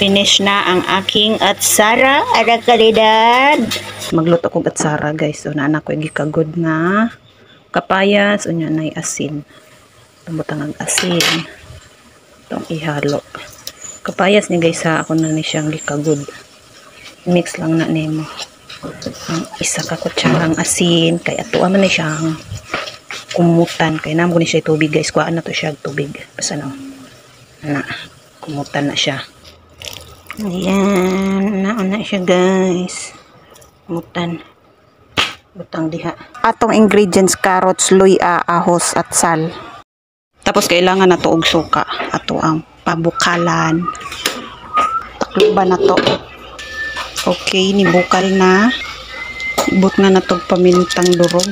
Finish na ang aking atsara, ara kalidad. Magluto kong atsara guys. So naanak ko gikagod na kapayas, unya nay asin. Tumutang ang asin. Itong ihalo. Kapayas ni guys ha, ako na ni siyang gikagod. Mix lang na nimo. Ang isa ka kutsarang asin, kay ato man ni siyang kumutan. Kay namo ni siya tubig guys, kuhaan na to siya tubig. Basta no. Na kumutan na siya. Ayan, nauna siya guys. Mutan. Butang diha. Atong ingredients, carrots, luya, ahos, at sal. Tapos kailangan na to og suka. Ato ang pabukalan. Takluban na to. Okay, nibukal na. Ibut na to pamintang durog.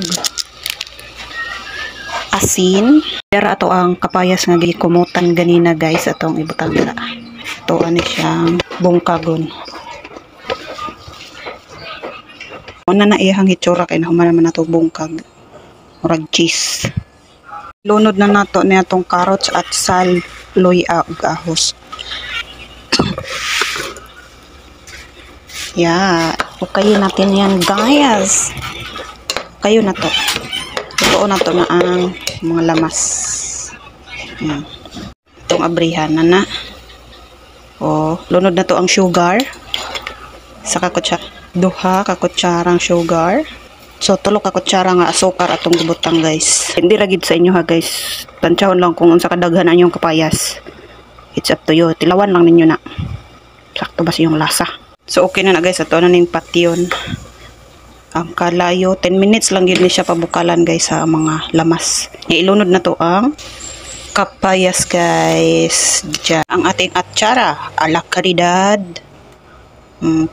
Asin. Pero ato ang kapayas nga gikumutan ganina guys. Atong ibutang dira. Ito ani siyang bungkagon. Una na iyang hitsura kay nahuman naman nato bungkag. Murag cheese. Lunod na nato niya tong carrots at sal, luya ug ahos. Yeah, okay natin yan guys. Kayo na to. Ito na to na ang mga lamas. Yan. Itong abrihan na. Oh, lunod na to ang sugar. Saka duha ka kutsarang sugar. So tulo ka kutsara nga asukar atong gibutang guys. Hindi ra gid sa inyo ha guys. Tantsahon lang kung unsa kadaghan ang inyong kapayas. It's up to you. Tilawan lang ninyo na. Sakto ba siyong lasa. So okay na guys, ato na ning patyon. Ang kalayo 10 minutes lang gid ni siya pabukalan guys sa mga lamas. Ilunod na to ang kapayas guys. Diyan ang ating atsara ala karidad.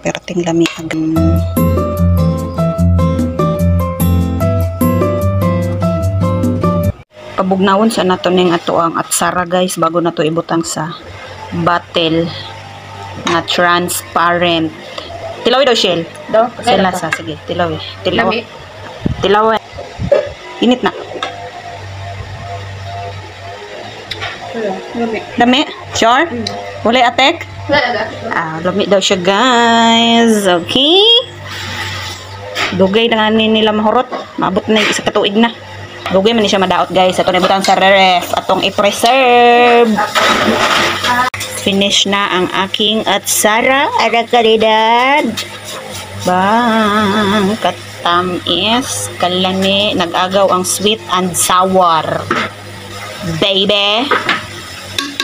Perting lami agam. Pabugnawon sa nato ning ato ang atsara guys bago nato ibutang sa bottle na transparent. Tilawi daw shell. Do. Sila sa sige, tilawi. Tilawi. Tilawi. Init na. Lami? Sure? Wala atek? Lami daw siya guys. Okay. Dugay na nga nila mahurot. Maabot na isa katuig na. Dugay man siya madaot guys. Ito na ibutang sa ref. Atong i-preserve. Finish na ang aking atsara. Ara kalidad. Bang. Katamis. Kalami. Nag-agaw ang sweet and sour. Baby.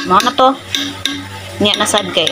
Mga na to. Niya nasad kay